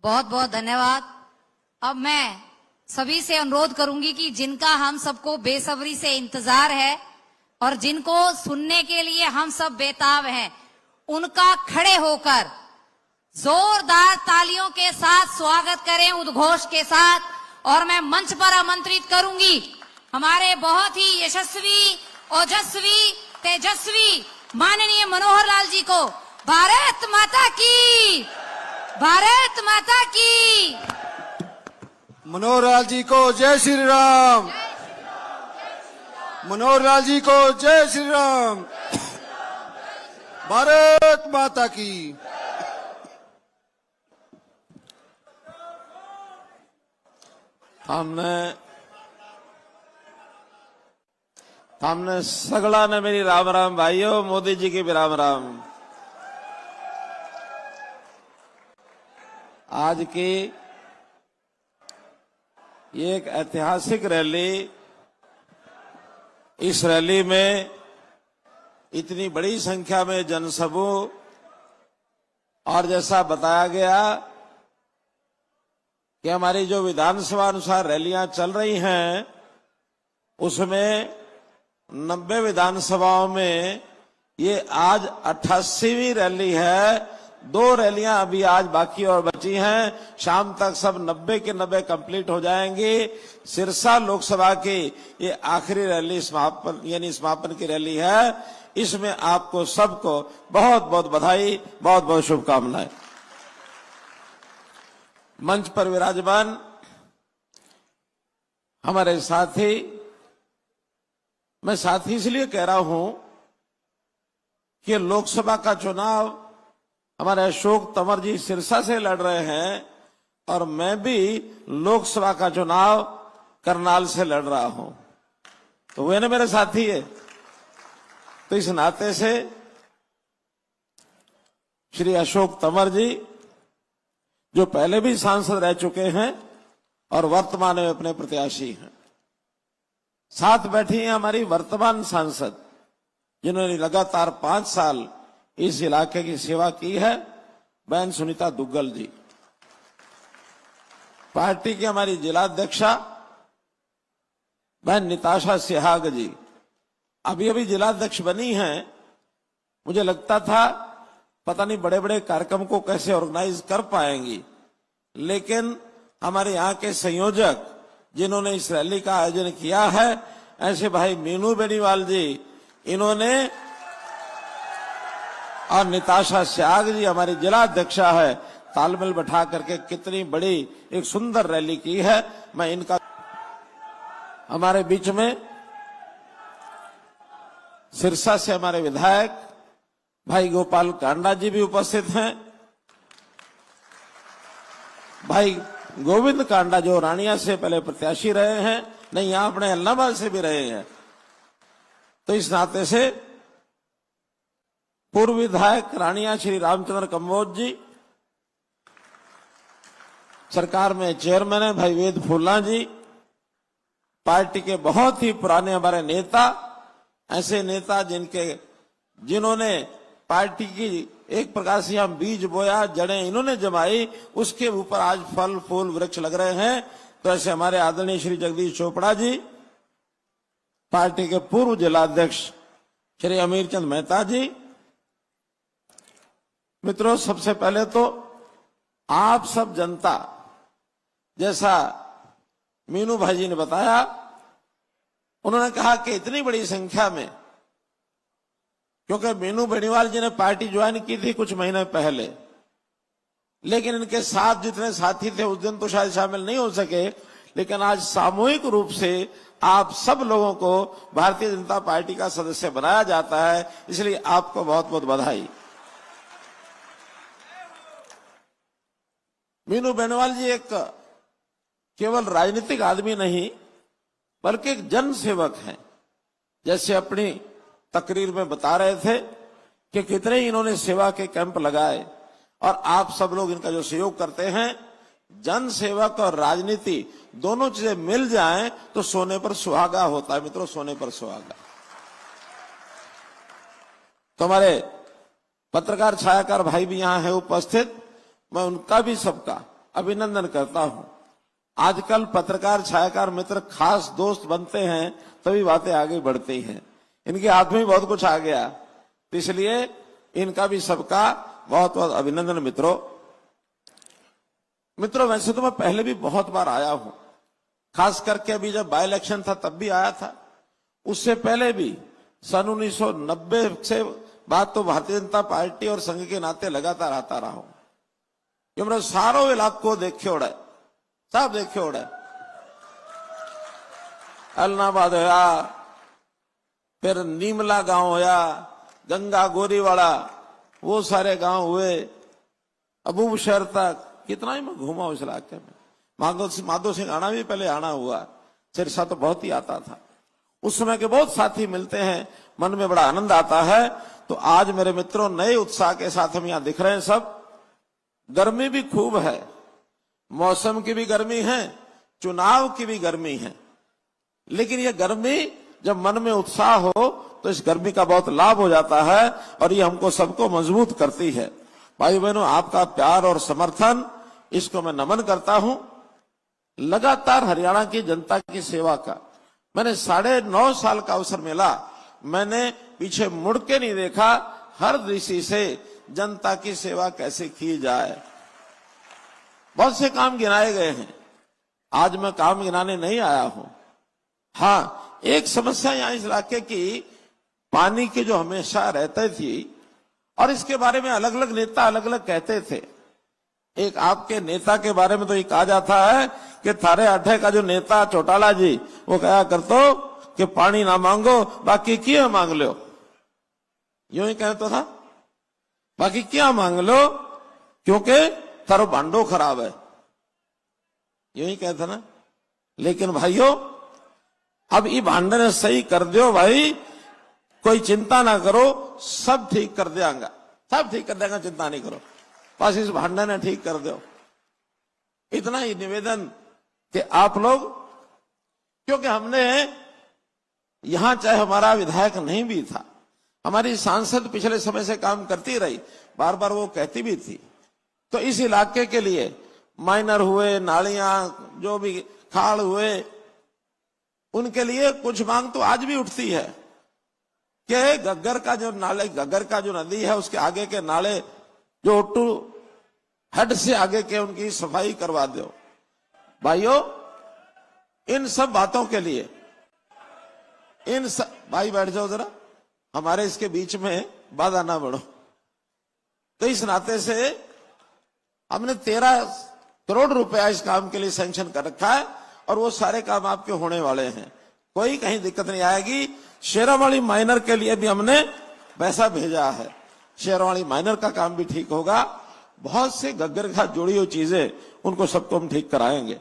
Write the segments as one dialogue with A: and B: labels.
A: बहुत बहुत धन्यवाद। अब मैं सभी से अनुरोध करूंगी कि जिनका हम सबको बेसब्री से इंतजार है और जिनको सुनने के लिए हम सब बेताब हैं, उनका खड़े होकर जोरदार तालियों के साथ स्वागत करें, उद्घोष के साथ। और मैं मंच पर आमंत्रित करूंगी हमारे बहुत ही यशस्वी, ओजस्वी, तेजस्वी माननीय मनोहर लाल जी को। भारत माता की, भारत माता की।
B: मनोहर लाल जी को जय श्री राम। मनोहर लाल जी को जय श्री राम। भारत माता की।
C: हमने सगड़ा ने मेरी राम राम भाइयों, मोदी जी की भी राम राम। आज की ये एक ऐतिहासिक रैली, इस रैली में इतनी बड़ी संख्या में जनसमूह, और जैसा बताया गया कि हमारी जो विधानसभा अनुसार रैलियां चल रही हैं, उसमें 90 विधानसभाओं में ये आज 88वीं रैली है। 2 रैलियां अभी आज बाकी और बची हैं। शाम तक सब 90 के 90 कंप्लीट हो जाएंगी। सिरसा लोकसभा की ये आखिरी रैली समापन की रैली है। इसमें आपको सबको बहुत बहुत बधाई, बहुत बहुत शुभकामनाएं। मंच पर विराजमान हमारे साथी, मैं साथी इसलिए कह रहा हूं कि लोकसभा का चुनाव हमारे अशोक तंवर जी सिरसा से लड़ रहे हैं और मैं भी लोकसभा का चुनाव करनाल से लड़ रहा हूं, तो वे ना मेरे साथी है। तो इस नाते से श्री अशोक तंवर जी, जो पहले भी सांसद रह चुके हैं और वर्तमान में अपने प्रत्याशी हैं, साथ बैठी हैं हमारी वर्तमान सांसद, जिन्होंने लगातार 5 साल इस इलाके की सेवा की है, बहन सुनीता दुग्गल जी। पार्टी की हमारी जिलाध्यक्षा बहन निताशा सिहाग जी अभी अभी जिलाध्यक्ष बनी हैं। मुझे लगता था पता नहीं बड़े बड़े कार्यक्रम को कैसे ऑर्गेनाइज कर पाएंगी, लेकिन हमारे यहाँ के संयोजक जिन्होंने इस रैली का आयोजन किया है, ऐसे भाई मीनू बेनीवाल जी, इन्होंने, और निताशा सिहाग जी हमारी जिला अध्यक्षा है, तालमेल बैठा करके कितनी बड़ी एक सुंदर रैली की है। मैं इनका, हमारे बीच में सिरसा से हमारे विधायक भाई गोपाल कांडा जी भी उपस्थित हैं। भाई गोविंद कांडा जो रानिया से पहले प्रत्याशी रहे हैं, नहीं यहां अपने अल्लाबाद से भी रहे हैं, तो इस नाते से पूर्व विधायक रानिया श्री रामचंद्र कंबोज जी, सरकार में चेयरमैन है भाई वेद फुल्ला जी, पार्टी के बहुत ही पुराने हमारे नेता, ऐसे नेता जिन्होंने पार्टी की एक प्रकार से हम बीज बोया, जड़ें इन्होंने जमाई, उसके ऊपर आज फल फूल वृक्ष लग रहे हैं। तो ऐसे हमारे आदरणीय श्री जगदीश चोपड़ा जी, पार्टी के पूर्व जिलाध्यक्ष श्री अमीर चंद मेहता जी। मित्रों, सबसे पहले तो आप सब जनता, जैसा मीनू भाई जी ने बताया, उन्होंने कहा कि इतनी बड़ी संख्या में, क्योंकि मीनू बेनीवाल जी ने पार्टी ज्वाइन की थी कुछ महीने पहले, लेकिन इनके साथ जितने साथी थे उस दिन तो शायद शामिल नहीं हो सके, लेकिन आज सामूहिक रूप से आप सब लोगों को भारतीय जनता पार्टी का सदस्य बनाया जाता है, इसलिए आपको बहुत बहुत बधाई। मीनू बेनीवाल जी एक केवल राजनीतिक आदमी नहीं, बल्कि एक जन सेवक हैं। जैसे अपनी तकरीर में बता रहे थे कि कितने इन्होंने सेवा के कैंप लगाए, और आप सब लोग इनका जो सहयोग करते हैं, जन सेवक और राजनीति दोनों चीजें मिल जाएं तो सोने पर सुहागा होता है। मित्रों, सोने पर सुहागा। तो हमारे पत्रकार छायाकार भाई भी यहां है उपस्थित, मैं उनका भी सबका अभिनंदन करता हूं। आजकल पत्रकार छायाकार मित्र खास दोस्त बनते हैं तभी बातें आगे बढ़ती हैं। इनके हाथ में बहुत कुछ आ गया, तो इसलिए इनका भी सबका बहुत बहुत अभिनंदन। मित्रों वैसे तो मैं पहले भी बहुत बार आया हूं, खास करके अभी जब बाय इलेक्शन था तब भी आया था। उससे पहले भी सन 1990 से बाद तो भारतीय जनता पार्टी और संघ के नाते लगातार आता रहा हूं। ये मेरे सारों इलाकों देखे उड़ा, सब देखे उड़ा। अलनाबाद होया, फिर नीमला गांव होया, गंगा गोरीवाड़ा, वो सारे गांव हुए, अबूब शहर तक कितना ही मैं घूमा उस इलाके में। माधो सिंह आना भी पहले आना हुआ, सिरसा तो बहुत ही आता था। उस समय के बहुत साथी मिलते हैं, मन में बड़ा आनंद आता है। तो आज मेरे मित्रों नए उत्साह के साथ हम यहां दिख रहे हैं। सब गर्मी भी खूब है, मौसम की भी गर्मी है, चुनाव की भी गर्मी है, लेकिन यह गर्मी जब मन में उत्साह हो तो इस गर्मी का बहुत लाभ हो जाता है और ये हमको सबको मजबूत करती है। भाई बहनों, आपका प्यार और समर्थन, इसको मैं नमन करता हूं। लगातार हरियाणा की जनता की सेवा का मैंने 9.5 साल का अवसर मिला, मैंने पीछे मुड़ के नहीं देखा। हर दृष्टि से जनता की सेवा कैसे की जाए, बहुत से काम गिनाए गए हैं। आज मैं काम गिनाने नहीं आया हूं। हाँ, एक समस्या यहां इस इलाके की पानी की जो हमेशा रहती थी, और इसके बारे में अलग अलग नेता अलग अलग कहते थे। एक आपके नेता के बारे में तो ये कहा जाता है कि थारे अठे का जो नेता चौटाला जी, वो कहा करतो कि पानी ना मांगो बाकी क्या मांग लो। यूं ही कहता था, बाकी क्या मांग लो क्योंकि थारो भांडो खराब है, यूं ही कहता ना। लेकिन भाइयों, अब ये भांडे ने सही कर दियो भाई, कोई चिंता ना करो, सब ठीक कर देगा, सब ठीक कर देगा, चिंता नहीं करो, बस इस भांडे ने ठीक कर दो। इतना ही निवेदन कि आप लोग, क्योंकि हमने यहां चाहे हमारा विधायक नहीं भी था, हमारी सांसद पिछले समय से काम करती रही, बार बार वो कहती भी थी, तो इस इलाके के लिए माइनर हुए, नालियां जो भी खाड़ हुए, उनके लिए कुछ मांग तो आज भी उठती है कि गग्गर का जो नाले, गग्गर का जो नदी है उसके आगे के नाले जो ओट्टू हेड से आगे के, उनकी सफाई करवा दो। भाइयों, इन सब बातों के लिए भाई बैठ जाओ जरा, हमारे इसके बीच में बाधा ना बढ़ो। तो इस नाते से हमने 13 करोड़ रुपया इस काम के लिए सैंक्शन कर रखा है और वो सारे काम आपके होने वाले हैं, कोई कहीं दिक्कत नहीं आएगी। शेरावाली माइनर के लिए भी हमने पैसा भेजा है, शेरावाली माइनर का काम भी ठीक होगा। बहुत से गग्गर का जोड़ी हुई चीजें, उनको सबको हम ठीक कराएंगे।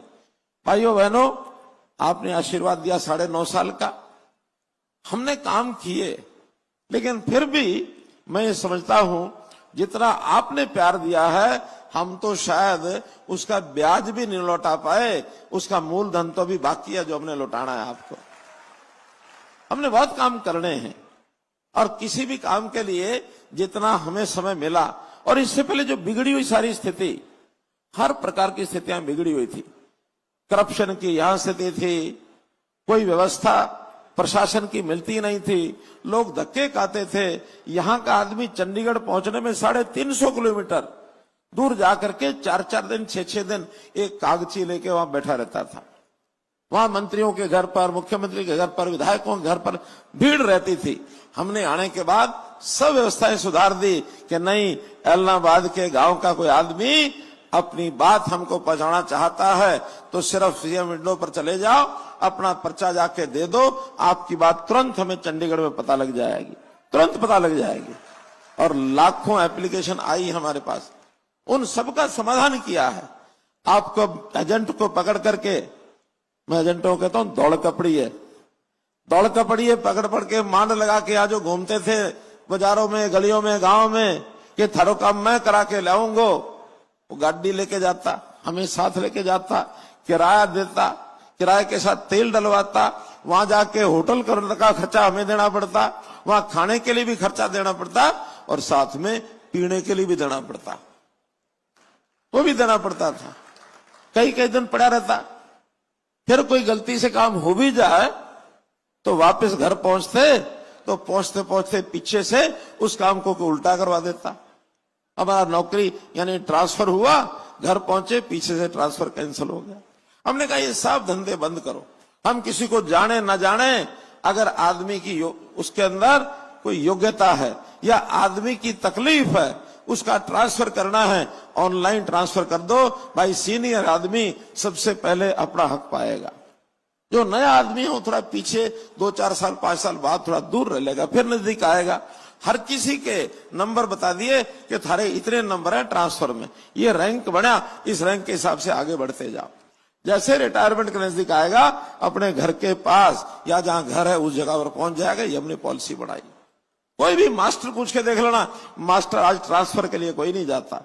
C: भाइयों बहनों, आपने आशीर्वाद दिया 9.5 साल का, हमने काम किए, लेकिन फिर भी मैं ये समझता हूं जितना आपने प्यार दिया है, हम तो शायद उसका ब्याज भी नहीं लौटा पाए, उसका मूलधन तो भी बाकी है जो हमने लौटाना है आपको। हमने बहुत काम करने हैं और किसी भी काम के लिए जितना हमें समय मिला, और इससे पहले जो बिगड़ी हुई सारी स्थिति, हर प्रकार की स्थितियां बिगड़ी हुई थी, करप्शन की यहां स्थिति थी, कोई व्यवस्था प्रशासन की मिलती नहीं थी, लोग धक्के खाते थे। यहां का आदमी चंडीगढ़ पहुंचने में 350 किलोमीटर दूर जाकर के 4-4 दिन 6-6 दिन एक कागची लेके वहां बैठा रहता था। वहां मंत्रियों के घर पर, मुख्यमंत्री के घर पर, विधायकों के घर पर भीड़ रहती थी। हमने आने के बाद सब व्यवस्थाएं सुधार दी कि नहीं, एलनाबाद के गांव का कोई आदमी अपनी बात हमको पहुंचाना चाहता है तो सिर्फ सीएम विंडो पर चले जाओ, अपना पर्चा जाके दे दो, आपकी बात तुरंत हमें चंडीगढ़ में पता लग जाएगी, तुरंत पता लग जाएगी। और लाखों एप्लीकेशन आई हमारे पास, उन सबका समाधान किया है। आपको एजेंट को पकड़ करके, मैं एजेंटों को कहता हूं दौड़ कपड़ी है, दौड़ कपड़ी है, पकड़ पड़ के मांड लगा के आज जो घूमते थे बाजारों में, गलियों में, गांव में कि थारो काम मैं करा के लाऊंगा, वो गाड़ी लेके जाता, हमें साथ लेके जाता, किराया देता, किराए के साथ तेल डलवाता, वहां जाके होटल करने का खर्चा हमें देना पड़ता, वहां खाने के लिए भी खर्चा देना पड़ता और साथ में पीने के लिए भी देना पड़ता, वो भी देना पड़ता था। कई कई दिन पड़ा रहता। फिर कोई गलती से काम हो भी जाए तो वापस घर पहुंचते तो पहुंचते पहुंचते पीछे से उस काम को कोई उल्टा करवा देता। हमारा नौकरी यानी ट्रांसफर हुआ, घर पहुंचे पीछे से ट्रांसफर कैंसिल हो गया। हमने कहा ये सब धंधे बंद करो। हम किसी को जाने न जाने, अगर आदमी की उसके अंदर कोई योग्यता है या आदमी की तकलीफ है, उसका ट्रांसफर करना है, ऑनलाइन ट्रांसफर कर दो भाई। सीनियर आदमी सबसे पहले अपना हक पाएगा। जो नया आदमी है वो थोड़ा पीछे 2-4 साल 5 साल बाद थोड़ा दूर रह लेगा, फिर नजदीक आएगा। हर किसी के नंबर बता दिए कि थारे इतने नंबर है ट्रांसफर में, ये रैंक बना, इस रैंक के हिसाब से आगे बढ़ते जाओ। जैसे रिटायरमेंट के नजदीक आएगा, अपने घर के पास या जहां घर है उस जगह पर पहुंच जाएगा। ये हमने पॉलिसी बढ़ाई। कोई भी मास्टर पूछ के देख लेना, मास्टर आज ट्रांसफर के लिए कोई नहीं जाता।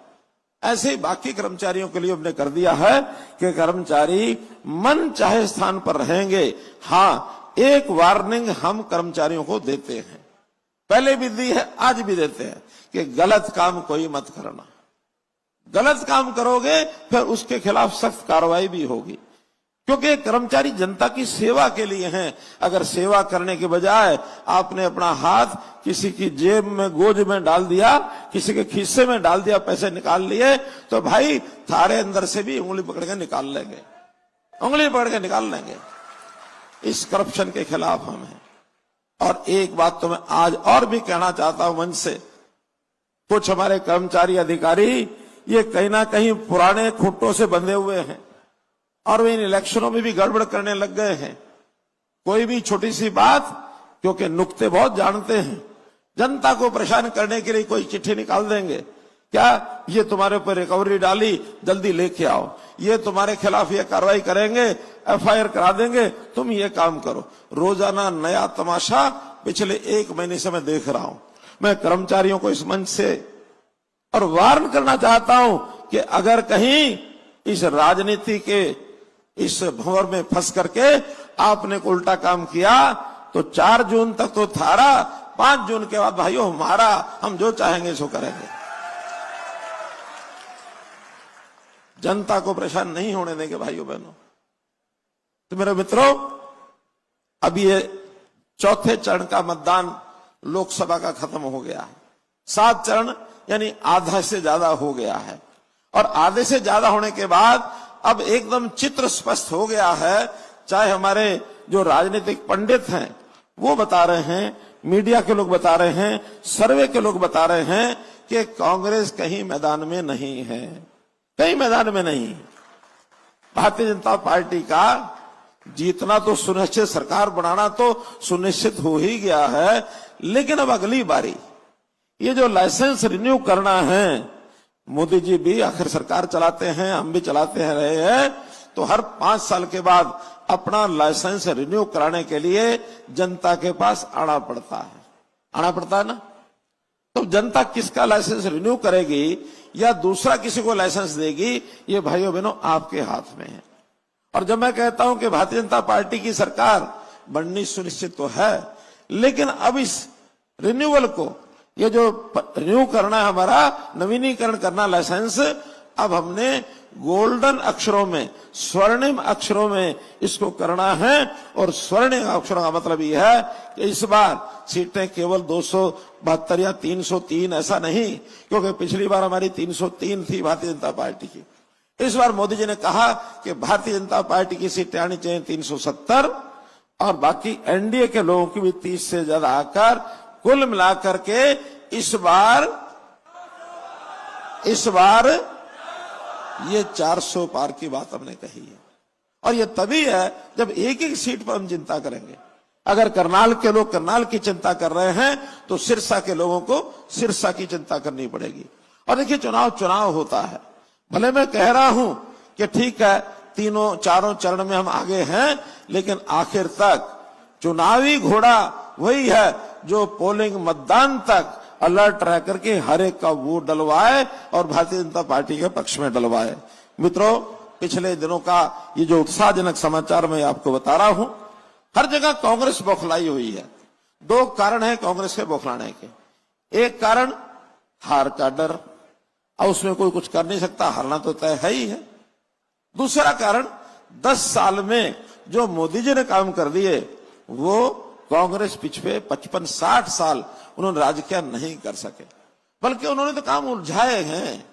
C: ऐसे ही बाकी कर्मचारियों के लिए हमने कर दिया है कि कर्मचारी मन चाहे स्थान पर रहेंगे। हाँ, एक वार्निंग हम कर्मचारियों को देते हैं, पहले भी दी है, आज भी देते हैं कि गलत काम कोई मत करना। गलत काम करोगे फिर उसके खिलाफ सख्त कार्रवाई भी होगी, क्योंकि कर्मचारी जनता की सेवा के लिए हैं। अगर सेवा करने के बजाय आपने अपना हाथ किसी की जेब में गोज में डाल दिया, किसी के खीसे में डाल दिया, पैसे निकाल लिए, तो भाई थारे अंदर से भी उंगली पकड़ के निकाल लेंगे, उंगली पकड़ के निकाल लेंगे। इस करप्शन के खिलाफ हम हैं। और एक बात तो मैं आज और भी कहना चाहता हूं मंच से, कुछ हमारे कर्मचारी अधिकारी ये कहीं ना कहीं पुराने खूंटों से बंधे हुए हैं और वे इन इलेक्शनों में भी गड़बड़ करने लग गए हैं। कोई भी छोटी सी बात, क्योंकि नुक्ते बहुत जानते हैं, जनता को परेशान करने के लिए कोई चिट्ठी निकाल देंगे, क्या ये तुम्हारे ऊपर रिकवरी डाली, जल्दी लेके आओ, ये तुम्हारे खिलाफ ये कार्रवाई करेंगे, FIR करा देंगे, तुम ये काम करो। रोजाना नया तमाशा पिछले 1 महीने से मैं देख रहा हूं। मैं कर्मचारियों को इस मंच से और वार्न करना चाहता हूं कि अगर कहीं इस राजनीति के इस भंवर में फंस करके आपने को उल्टा काम किया तो 4 जून तक तो थारा, 5 जून के बाद भाइयों हमारा, हम जो चाहेंगे सो करेंगे। जनता को परेशान नहीं होने देंगे भाइयों बहनों। तो मेरे मित्रों, अब ये चौथे चरण का मतदान लोकसभा का खत्म हो गया है। 7 चरण यानी आधा से ज्यादा हो गया है। और आधे से ज्यादा होने के बाद अब एकदम चित्र स्पष्ट हो गया है। चाहे हमारे जो राजनीतिक पंडित हैं वो बता रहे हैं, मीडिया के लोग बता रहे हैं, सर्वे के लोग बता रहे हैं कि कांग्रेस कहीं मैदान में नहीं है, कहीं मैदान में नहीं। भारतीय जनता पार्टी का जीतना तो सुनिश्चित, सरकार बनाना तो सुनिश्चित हो ही गया है। लेकिन अब अगली बारी ये जो लाइसेंस रिन्यू करना है, मोदी जी भी आखिर सरकार चलाते हैं, हम भी चलाते हैं रहे हैं, तो हर 5 साल के बाद अपना लाइसेंस रिन्यू कराने के लिए जनता के पास आना पड़ता है। आना पड़ता है ना। तो जनता किसका लाइसेंस रिन्यू करेगी या दूसरा किसी को लाइसेंस देगी, ये भाइयों बहनों आपके हाथ में है। और जब मैं कहता हूं कि भारतीय जनता पार्टी की सरकार बननी सुनिश्चित तो है, लेकिन अब इस रिन्यूअल को, ये जो रिन्यू करना है हमारा, नवीनीकरण करना लाइसेंस, अब हमने गोल्डन अक्षरों में, स्वर्णिम अक्षरों में इसको करना है। और स्वर्णिम अक्षरों का मतलब यह है कि इस बार सीटें केवल 272 या 303 ऐसा नहीं, क्योंकि पिछली बार हमारी 303 थी भारतीय जनता पार्टी की। इस बार मोदी जी ने कहा कि भारतीय जनता पार्टी की सीटें आनी चाहिए 370 और बाकी एनडीए के लोगों की भी 30 से ज्यादा आकर कुल मिलाकर के इस बार ये 400 पार की बात हमने कही है। और ये तभी है जब एक एक सीट पर हम चिंता करेंगे। अगर करनाल के लोग करनाल की चिंता कर रहे हैं तो सिरसा के लोगों को सिरसा की चिंता करनी पड़ेगी। और देखिए, चुनाव होता है। भले मैं कह रहा हूं कि ठीक है 3-4 चरण में हम आगे हैं, लेकिन आखिर तक चुनावी घोड़ा वही है जो पोलिंग मतदान तक अलर्ट रह करके हर एक का वोट डलवाए और भारतीय जनता पार्टी के पक्ष में डलवाए। मित्रों, पिछले दिनों का ये जो उत्साहजनक समाचार मैं आपको बता रहा हूं, हर जगह कांग्रेस बौखलाई हुई है। 2 कारण है कांग्रेस के बौखलाने के। एक कारण हार का डर, और उसमें कोई कुछ कर नहीं सकता, हारना तो तय है ही है। दूसरा कारण 10 साल में जो मोदी जी ने काम कर दिए वो कांग्रेस पिछले 55-60 साल उन्होंने राज किया नहीं कर सके, बल्कि उन्होंने तो काम उलझाए हैं।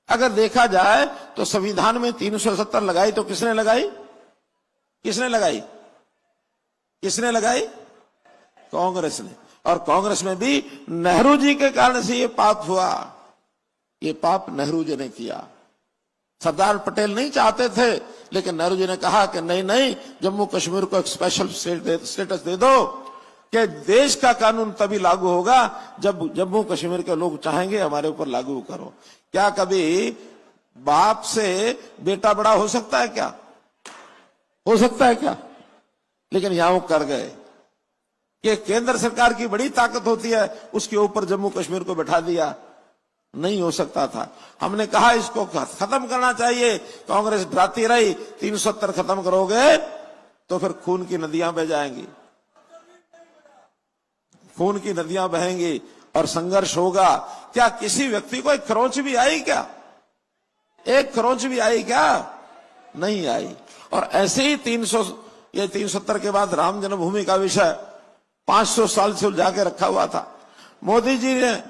C: अगर देखा जाए तो संविधान में 370 लगाई तो किसने लगाई? किसने लगाई? किसने लगाई? कांग्रेस ने। और कांग्रेस में भी नेहरू जी के कारण से ये पाप हुआ। ये पाप नेहरू जी ने किया। सरदार पटेल नहीं चाहते थे, लेकिन नेहरू जी ने कहा कि नहीं नहीं, जम्मू कश्मीर को एक स्पेशल स्टेटस दे दो कि देश का कानून तभी लागू होगा जब जम्मू कश्मीर के लोग चाहेंगे हमारे ऊपर लागू करो। क्या कभी बाप से बेटा बड़ा हो सकता है क्या? हो सकता है क्या? लेकिन यहां वो कर गए कि केंद्र सरकार की बड़ी ताकत होती है, उसके ऊपर जम्मू कश्मीर को बैठा दिया। नहीं हो सकता था। हमने कहा इसको खत्म करना चाहिए, कांग्रेस डराती रही 370 खत्म करोगे तो फिर खून की नदियां बह जाएंगी, खून की नदियां बहेंगी और संघर्ष होगा। क्या किसी व्यक्ति को एक खरोंच भी आई क्या? एक खरोंच भी आई क्या? नहीं आई। और ऐसे ही 370 के बाद राम जन्मभूमि का विषय 500 साल से उलझा के रखा हुआ था। मोदी जी ने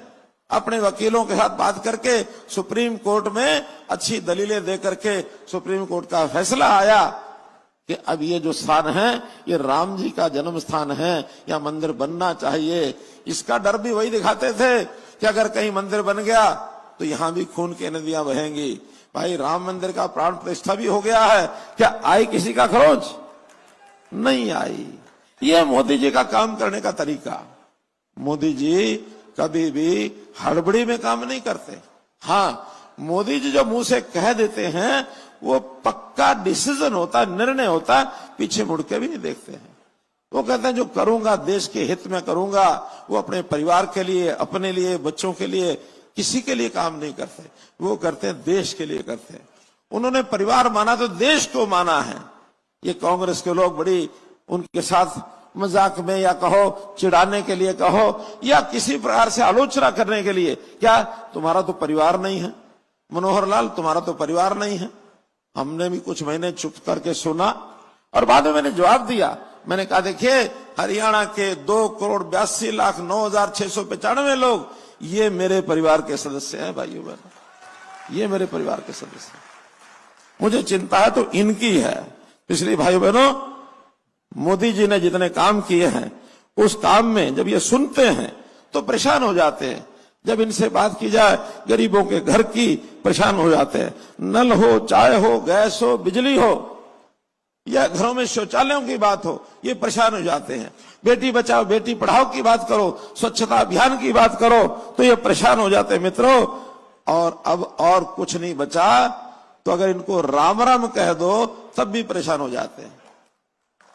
C: अपने वकीलों के साथ बात करके सुप्रीम कोर्ट में अच्छी दलीलें दे करके सुप्रीम कोर्ट का फैसला आया कि अब ये जो स्थान है ये राम जी का जन्म स्थान है, या मंदिर बनना चाहिए। इसका डर भी वही दिखाते थे कि अगर कहीं मंदिर बन गया तो यहां भी खून की नदियां बहेंगी। भाई राम मंदिर का प्राण प्रतिष्ठा भी हो गया है, क्या आई किसी का खरोच? नहीं आई। ये मोदी जी का काम करने का तरीका। मोदी जी कभी भी हड़बड़ी में काम नहीं करते। हाँ, मोदी जी जो मुंह से कह देते हैं वो पक्का डिसीजन होता है, निर्णय होता है, पीछे मुड़ के भी नहीं देखते हैं। वो कहते हैं जो करूंगा देश के हित में करूंगा। वो अपने परिवार के लिए, अपने लिए, बच्चों के लिए, किसी के लिए काम नहीं करते। वो करते हैं देश के लिए करते हैं। उन्होंने परिवार माना तो देश को माना है। ये कांग्रेस के लोग बड़ी उनके साथ मजाक में या कहो चिढ़ाने के लिए कहो या किसी प्रकार से आलोचना करने के लिए, क्या तुम्हारा तो परिवार नहीं है मनोहर लाल, तुम्हारा तो परिवार नहीं है। हमने भी कुछ महीने चुप करके सुना और बाद में मैंने जवाब दिया। मैंने कहा देखिए, हरियाणा के 2,82,09,695 लोग ये मेरे परिवार के सदस्य हैं। भाइयों बहनों, ये मेरे परिवार के सदस्य हैं। मुझे चिंता है तो इनकी है। इसलिए भाइयों बहनों, मोदी जी ने जितने काम किए हैं उस काम में जब ये सुनते हैं तो परेशान हो जाते हैं। जब इनसे बात की जाए गरीबों के घर की, परेशान हो जाते हैं। नल हो, चाय हो, गैस हो, बिजली हो या घरों में शौचालयों की बात हो, ये परेशान हो जाते हैं। बेटी बचाओ बेटी पढ़ाओ की बात करो, स्वच्छता अभियान की बात करो तो ये परेशान हो जाते हैं मित्रों। और अब और कुछ नहीं बचा तो अगर इनको राम राम कह दो तब भी परेशान हो जाते हैं।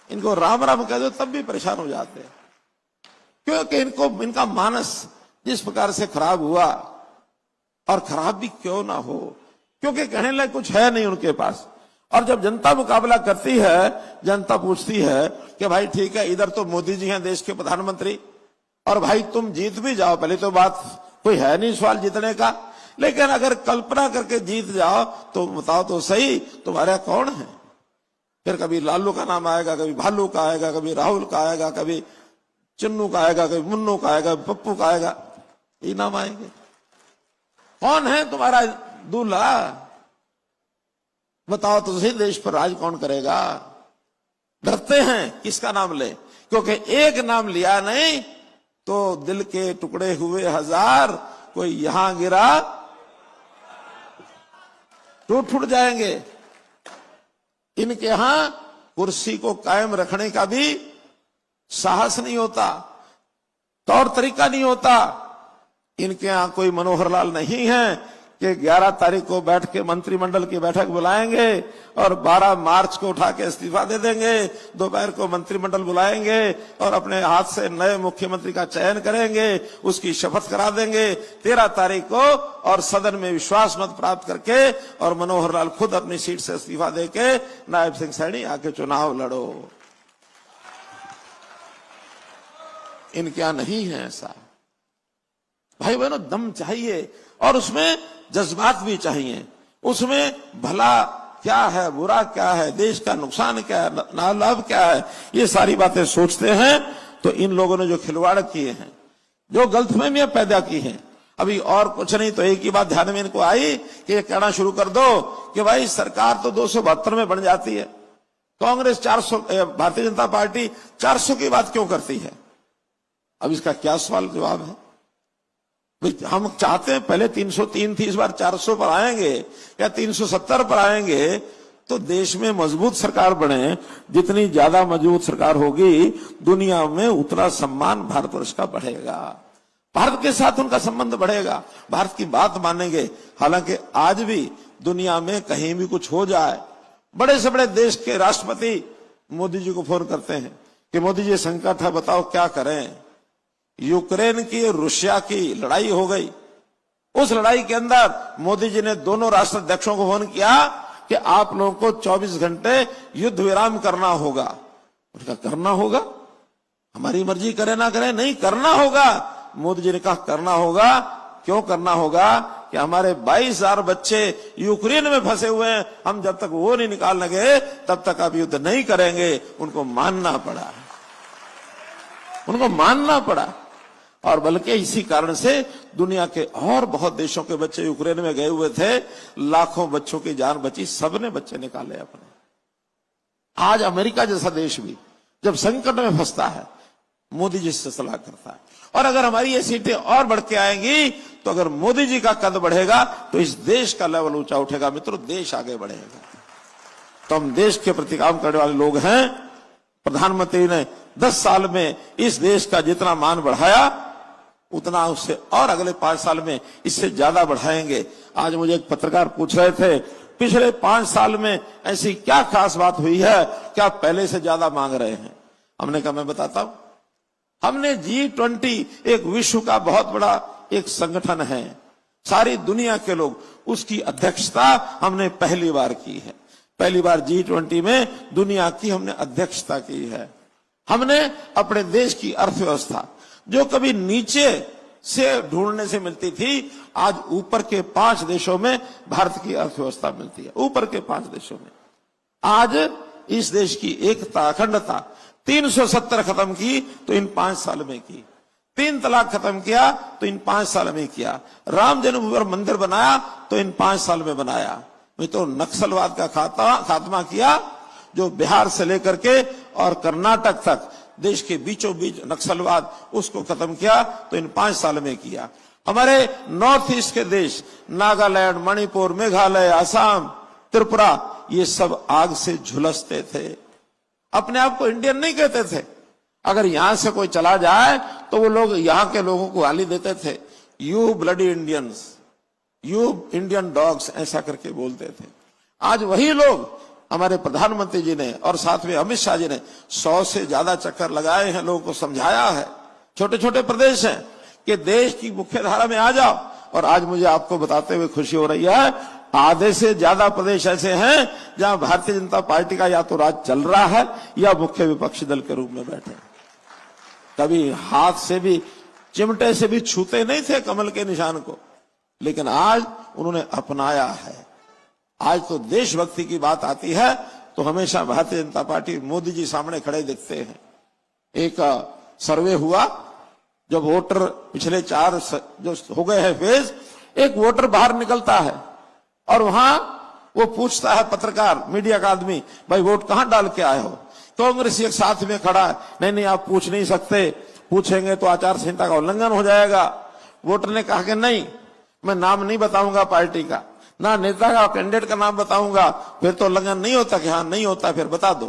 C: इनको राम राम कह दो तब भी परेशान हो जाते हैं, क्योंकि इनका मानस जिस प्रकार से खराब हुआ, और खराब भी क्यों ना हो, क्योंकि कहने लायक कुछ है नहीं उनके पास। और जब जनता मुकाबला करती है, जनता पूछती है कि भाई ठीक है, इधर तो मोदी जी हैं देश के प्रधानमंत्री, और भाई तुम जीत भी जाओ, पहले तो बात कोई है नहीं सवाल जीतने का, लेकिन अगर कल्पना करके जीत जाओ तो बताओ तो सही तुम्हारा कौन है? फिर कभी लालू का नाम आएगा, कभी भालू का आएगा, कभी राहुल का आएगा, कभी चन्नू का आएगा, कभी मुन्नू का आएगा, पप्पू का आएगा, ये नाम आएंगे। कौन है तुम्हारा दूल्हा? बताओ तो सही, देश पर राज कौन करेगा? डरते हैं किसका नाम ले, क्योंकि एक नाम लिया नहीं तो दिल के टुकड़े हुए हजार, कोई यहां गिरा टूट जाएंगे। इनके यहां कुर्सी को कायम रखने का भी साहस नहीं होता, तौर तरीका नहीं होता। इनके यहां कोई मनोहर लाल नहीं है कि 11 तारीख को बैठ के मंत्रिमंडल की बैठक बुलाएंगे और 12 मार्च को उठा के इस्तीफा दे देंगे, दोपहर को मंत्रिमंडल बुलाएंगे और अपने हाथ से नए मुख्यमंत्री का चयन करेंगे, उसकी शपथ करा देंगे 13 तारीख को, और सदन में विश्वास मत प्राप्त करके और मनोहर लाल खुद अपनी सीट से इस्तीफा देके नायब सिंह सैनी आके चुनाव लड़ो। इनके यहां नहीं है ऐसा। भाई बहनों, दम चाहिए और उसमें जज्बात भी चाहिए, उसमें भला क्या है, बुरा क्या है, देश का नुकसान क्या है, ना लाभ क्या है, ये सारी बातें सोचते हैं। तो इन लोगों ने जो खिलवाड़ किए हैं, जो गलतफहमियां पैदा की हैं, अभी और कुछ नहीं तो एक ही बात ध्यान में इनको आई कि ये कहना शुरू कर दो कि भाई सरकार तो 272 में बन जाती है, कांग्रेस 400, भारतीय जनता पार्टी 400 की बात क्यों करती है। अब इसका क्या सवाल जवाब है। हम चाहते हैं पहले 303 थी, इस बार 400 पर आएंगे या 370 पर आएंगे तो देश में मजबूत सरकार बने। जितनी ज्यादा मजबूत सरकार होगी दुनिया में उतना सम्मान भारतवर्ष का बढ़ेगा, भारत के साथ उनका संबंध बढ़ेगा, भारत की बात मानेंगे। हालांकि आज भी दुनिया में कहीं भी कुछ हो जाए, बड़े से बड़े देश के राष्ट्रपति मोदी जी को फोन करते हैं कि मोदी जी संकट है, बताओ क्या करें। यूक्रेन की रूसिया की लड़ाई हो गई, उस लड़ाई के अंदर मोदी जी ने दोनों राष्ट्राध्यक्षों को फोन किया कि आप लोगों को 24 घंटे युद्ध विराम करना होगा। उनका करना होगा, हमारी मर्जी करे ना करे, नहीं करना होगा। मोदी जी ने कहा करना होगा। क्यों करना होगा कि हमारे 22,000 बच्चे यूक्रेन में फंसे हुए हैं, हम जब तक वो नहीं निकाल लगे तब तक आप युद्ध नहीं करेंगे। उनको मानना पड़ा, उनको मानना पड़ा। और बल्कि इसी कारण से दुनिया के और बहुत देशों के बच्चे यूक्रेन में गए हुए थे, लाखों बच्चों की जान बची, सबने बच्चे निकाले अपने। आज अमेरिका जैसा देश भी जब संकट में फंसता है मोदी जी से सलाह करता है। और अगर हमारी ये सीटें और बढ़ के आएंगी तो अगर मोदी जी का कद बढ़ेगा तो इस देश का लेवल ऊंचा उठेगा। मित्रों, देश आगे बढ़ेगा। तो हम देश के प्रति काम करने वाले लोग हैं। प्रधानमंत्री ने 10 साल में इस देश का जितना मान बढ़ाया उतना उससे और अगले 5 साल में इससे ज्यादा बढ़ाएंगे। आज मुझे एक पत्रकार पूछ रहे थे पिछले 5 साल में ऐसी क्या खास बात हुई है कि आप पहले से ज्यादा मांग रहे हैं। हमने कहा मैं बताता हूं। हमने G20 एक विश्व का बहुत बड़ा एक संगठन है, सारी दुनिया के लोग, उसकी अध्यक्षता हमने पहली बार की है। पहली बार G20 में दुनिया की हमने अध्यक्षता की है। हमने अपने देश की अर्थव्यवस्था जो कभी नीचे से ढूंढने से मिलती थी, आज ऊपर के 5 देशों में भारत की अर्थव्यवस्था मिलती है। ऊपर के 5 देशों में आज इस देश की एकता, अखंडता 370 खत्म की तो इन 5 साल में की, 3 तलाक खत्म किया तो इन 5 साल में किया, राम जन्मभूमि पर मंदिर बनाया तो इन 5 साल में बनाया। तो नक्सलवाद का खात्मा किया, जो बिहार से लेकर के और कर्नाटक तक देश के बीचों बीच नक्सलवाद, उसको खत्म किया तो इन 5 साल में किया। हमारे नॉर्थ ईस्ट के देश नागालैंड, मणिपुर, मेघालय, असम, त्रिपुरा, ये सब आग से झुलसते थे, अपने आप को इंडियन नहीं कहते थे। अगर यहां से कोई चला जाए तो वो लोग यहां के लोगों को गाली देते थे, you bloody Indians, you Indian dogs, ऐसा करके बोलते थे। आज वही लोग हमारे प्रधानमंत्री जी ने और साथ में अमित शाह जी ने 100 से ज्यादा चक्कर लगाए हैं, लोगों को समझाया है। छोटे छोटे प्रदेश हैं कि देश की मुख्य धारा में आ जाओ। और आज मुझे आपको बताते हुए खुशी हो रही है, आधे से ज्यादा प्रदेश ऐसे हैं जहां भारतीय जनता पार्टी का या तो राज चल रहा है या मुख्य विपक्षी दल के रूप में बैठे। कभी हाथ से भी, चिमटे से भी छूते नहीं थे कमल के निशान को, लेकिन आज उन्होंने अपनाया है। आज तो देशभक्ति की बात आती है तो हमेशा भारतीय जनता पार्टी मोदी जी सामने खड़े दिखते हैं। एक सर्वे हुआ, जब वोटर पिछले 4 जो हो गए हैं फेज, एक वोटर बाहर निकलता है और वहां वो पूछता है पत्रकार, मीडिया का आदमी, भाई वोट कहां डाल के आए हो। कांग्रेस एक साथ में खड़ा है, नहीं नहीं आप पूछ नहीं सकते, पूछेंगे तो आचार संहिता का उल्लंघन हो जाएगा। वोटर ने कहा कि नहीं, मैं नाम नहीं बताऊंगा पार्टी का, ना नेता का, कैंडिडेट का नाम बताऊंगा, फिर तो उल्लंघन नहीं होता। कि हाँ नहीं होता, फिर बता दो।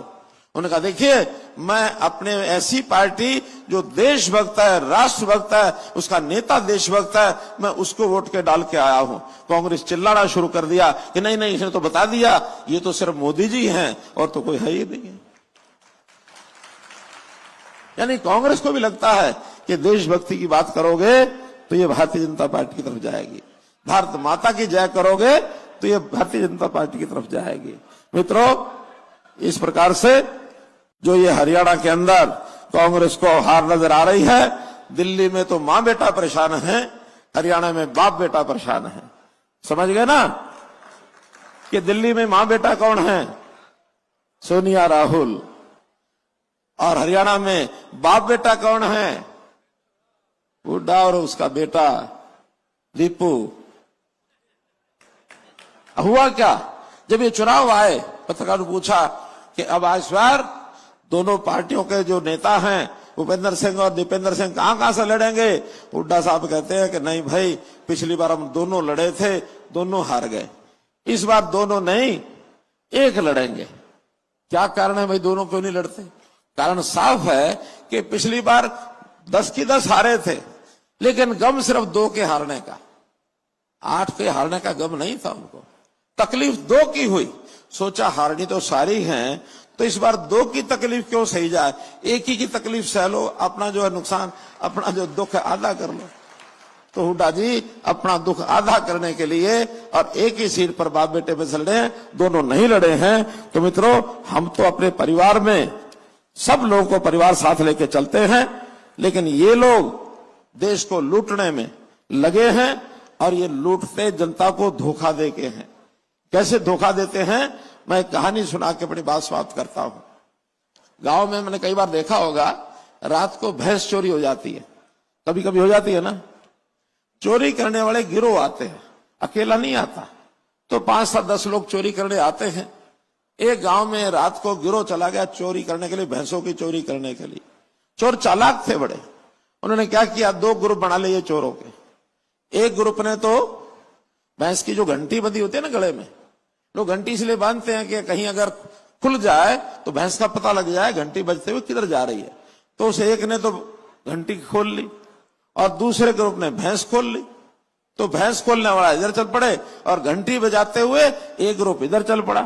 C: उन्होंने कहा देखिए, मैं अपने ऐसी पार्टी जो देशभक्त है, राष्ट्रभक्त है, उसका नेता देशभक्त है, मैं उसको वोट के डाल के आया हूं। कांग्रेस चिल्लाना शुरू कर दिया कि नहीं नहीं, इसने तो बता दिया, ये तो सिर्फ मोदी जी हैं और तो कोई है ही नहीं है। यानी कांग्रेस को भी लगता है कि देशभक्ति की बात करोगे तो ये भारतीय जनता पार्टी की तरफ जाएगी, भारत माता की जय करोगे तो ये भारतीय जनता पार्टी की तरफ जाएगी। मित्रों, इस प्रकार से जो ये हरियाणा के अंदर कांग्रेस को हार नजर आ रही है, दिल्ली में तो मां बेटा परेशान है, हरियाणा में बाप बेटा परेशान है। समझ गए ना? कि दिल्ली में मां बेटा कौन है? सोनिया राहुल। और हरियाणा में बाप बेटा कौन है? हुड्डा और उसका बेटा दीपू। हुआ क्या, जब ये चुनाव आए, पत्रकार ने पूछा कि अब इस बार दोनों पार्टियों के जो नेता हैं भूपेंद्र सिंह और दीपेंद्र सिंह कहां से लड़ेंगे? हुड्डा साहब कहते हैं कि नहीं भाई, पिछली बार हम दोनों लड़े थे, दोनों हार गए, इस बार दोनों नहीं, एक लड़ेंगे। क्या कारण है भाई, दोनों क्यों नहीं लड़ते? कारण साफ है कि पिछली बार 10 की 10 हारे थे, लेकिन गम सिर्फ 2 के हारने का, 8 के हारने का गम नहीं था उनको। तकलीफ 2 की हुई, सोचा हारनी तो सारी हैं, तो इस बार 2 की तकलीफ क्यों सही जाए, एक ही की तकलीफ सह लो, अपना जो है नुकसान, अपना जो दुख है आधा कर लो। तो हुड्डा जी अपना दुख आधा करने के लिए और एक ही सीट पर बाप बेटे पे चल रहे हैं, दोनों नहीं लड़े हैं। तो मित्रों, हम तो अपने परिवार में सब लोगों को परिवार साथ लेके चलते हैं, लेकिन ये लोग देश को लूटने में लगे हैं और ये लूटते जनता को धोखा देके हैं। कैसे धोखा देते हैं, मैं एक कहानी सुना के अपनी बात समाप्त करता हूं। गांव में मैंने कई बार देखा होगा, रात को भैंस चोरी हो जाती है, कभी कभी हो जाती है ना। चोरी करने वाले गिरोह आते हैं, अकेला नहीं आता, तो 5 से 10 लोग चोरी करने आते हैं। एक गांव में रात को गिरोह चला गया चोरी करने के लिए, भैंसों की चोरी करने के लिए। चोर चालाक थे बड़े, उन्होंने क्या किया, 2 ग्रुप बना लिए चोरों के। एक ग्रुप ने तो भैंस की जो घंटी बंधी होती है ना गले में, लोग घंटी इसलिए बांधते हैं कि कहीं अगर खुल जाए तो भैंस का पता लग जाए घंटी बजते हुए किधर जा रही है। तो उस एक ने तो घंटी खोल ली और दूसरे ग्रुप ने भैंस खोल ली। तो भैंस खोलने वाला इधर चल पड़े और घंटी बजाते हुए एक ग्रुप इधर चल पड़ा।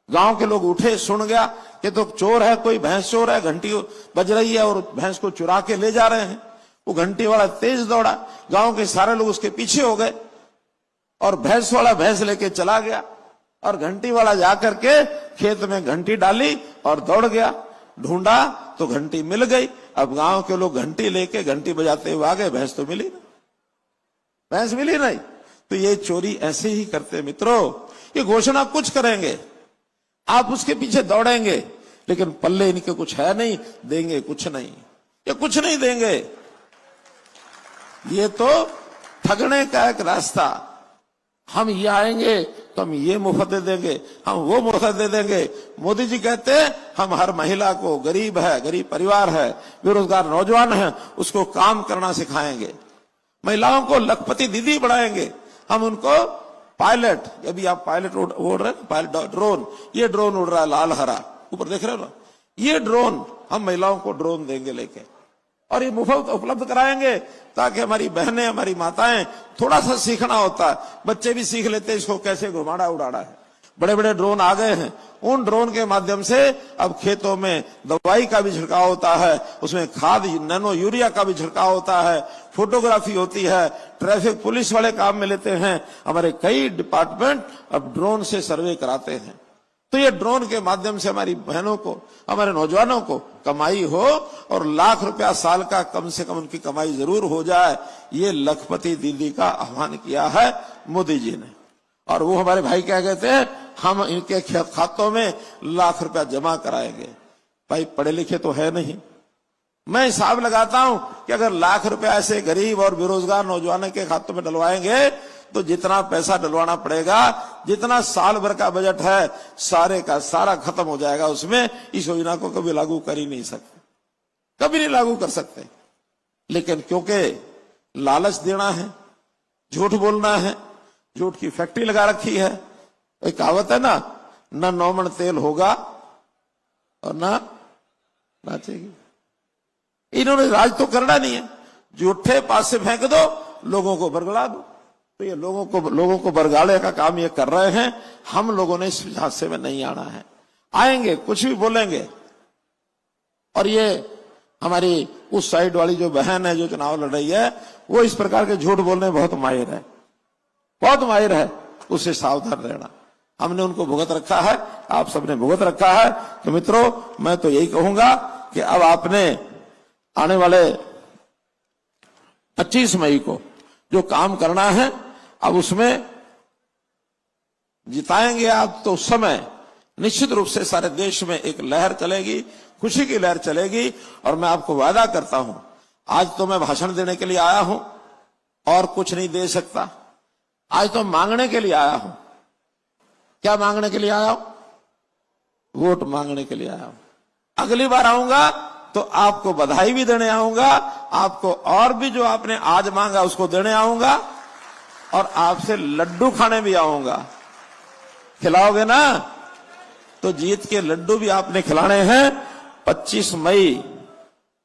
C: गांव के लोग उठे, सुन गया कि तो चोर है, कोई भैंस चोर है, घंटी बज रही है और भैंस को चुरा के ले जा रहे हैं। वो घंटी वाला तेज दौड़ा, गांव के सारे लोग उसके पीछे हो गए और भैंस वाला भैंस लेके चला गया और घंटी वाला जाकर के खेत में घंटी डाली और दौड़ गया। ढूंढा तो घंटी मिल गई। अब गांव के लोग घंटी लेके घंटी बजाते हुए आ गए, भैंस तो मिली नहीं, भैंस मिली नहीं। तो ये चोरी ऐसे ही करते मित्रों, ये घोषणा कुछ करेंगे, आप उसके पीछे दौड़ेंगे, लेकिन पल्ले इनके कुछ है नहीं, देंगे कुछ नहीं, ये कुछ नहीं देंगे। ये तो ठगने का एक रास्ता, हम ये आएंगे तो हम ये मुफ्त दे देंगे, हम वो मुफ्त दे देंगे। मोदी जी कहते हैं हम हर महिला को, गरीब है, गरीब परिवार है, बेरोजगार नौजवान है, उसको काम करना सिखाएंगे, महिलाओं को लखपति दीदी बढ़ाएंगे, हम उनको पायलट, अभी आप पायलट उड़ रहे हैं, पायलट ड्रोन, ये ड्रोन उड़ रहा है लाल हरा, ऊपर देख रहे हो ना, ये ड्रोन, हम महिलाओं को ड्रोन देंगे लेके और ये मुफ्त उपलब्ध कराएंगे, ताकि हमारी बहनें, हमारी माताएं, थोड़ा सा सीखना होता है, बच्चे भी सीख लेते हैं इसको कैसे घुमाना उड़ाना है। बड़े बड़े ड्रोन आ गए हैं, उन ड्रोन के माध्यम से अब खेतों में दवाई का भी छिड़काव होता है, उसमें खाद नैनो यूरिया का भी छिड़काव होता है, फोटोग्राफी होती है, ट्रैफिक पुलिस वाले काम में लेते हैं, हमारे कई डिपार्टमेंट अब ड्रोन से सर्वे कराते हैं। तो ये ड्रोन के माध्यम से हमारी बहनों को, हमारे नौजवानों को कमाई हो और लाख रुपया साल का कम से कम उनकी कमाई जरूर हो जाए, ये लखपति दीदी का आह्वान किया है मोदी जी ने। और वो हमारे भाई क्या कहते हैं, हम इनके खातों में लाख रुपया जमा कराएंगे। भाई पढ़े लिखे तो है नहीं, मैं हिसाब लगाता हूं कि अगर लाख रुपया ऐसे गरीब और बेरोजगार नौजवानों के खातों में डलवाएंगे तो जितना पैसा डलवाना पड़ेगा, जितना साल भर का बजट है, सारे का सारा खत्म हो जाएगा उसमें। इस योजना को कभी लागू कर ही नहीं सकते, कभी नहीं लागू कर सकते। लेकिन क्योंकि लालच देना है, झूठ बोलना है, झूठ की फैक्ट्री लगा रखी है। एक कहावत है ना, न 9 मन तेल होगा और ना नाचेगी। इन्होंने राज तो करना नहीं है, झूठे पास से फेंक दो, लोगों को बरगला दो। तो ये लोगों को बरगाड़े का काम ये कर रहे हैं। हम लोगों ने इस हादसे में नहीं आना है, आएंगे कुछ भी बोलेंगे। और ये हमारी उस साइड वाली जो बहन है जो चुनाव लड़ रही है, वो इस प्रकार के झूठ बोलने में बहुत माहिर है, बहुत माहिर है, उससे सावधान रहना। हमने उनको भुगत रखा है, आप सबने भुगत रखा है। तो मित्रों, मैं तो यही कहूंगा कि अब आपने आने वाले 25 मई को जो काम करना है, अब उसमें जिताएंगे आप तो उस समय निश्चित रूप से सारे देश में एक लहर चलेगी, खुशी की लहर चलेगी। और मैं आपको वादा करता हूं, आज तो मैं भाषण देने के लिए आया हूं और कुछ नहीं दे सकता। आज तो मांगने के लिए आया हूं। क्या मांगने के लिए आया हूं? वोट मांगने के लिए आया हूं। अगली बार आऊंगा तो आपको बधाई भी देने आऊंगा, आपको और भी जो आपने आज मांगा उसको देने आऊंगा, और आपसे लड्डू खाने भी आऊंगा। खिलाओगे ना? तो जीत के लड्डू भी आपने खिलाने हैं। 25 मई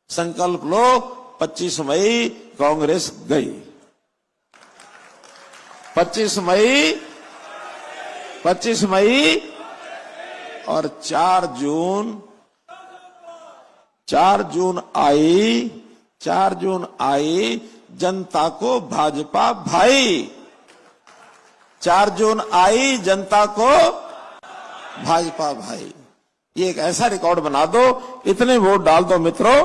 C: संकल्प लो, 25 मई कांग्रेस गई। 25 मई और 4 जून आई जनता को भाजपा भाई। 4 जून आई जनता को भाजपा भाई। ये एक ऐसा रिकॉर्ड बना दो, इतने वोट डाल दो मित्रों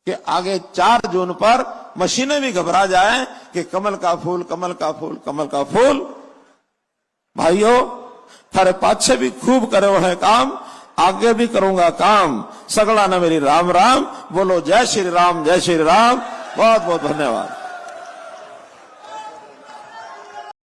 C: कि आगे 4 जून पर मशीनें भी घबरा जाएं कि कमल का फूल, कमल का फूल, कमल का फूल। भाइयों, थारे पाछे भी खूब करो है काम, आगे भी करूंगा काम। सगड़ा न मेरी राम राम। बोलो जय श्री राम, जय श्री राम। बहुत बहुत धन्यवाद।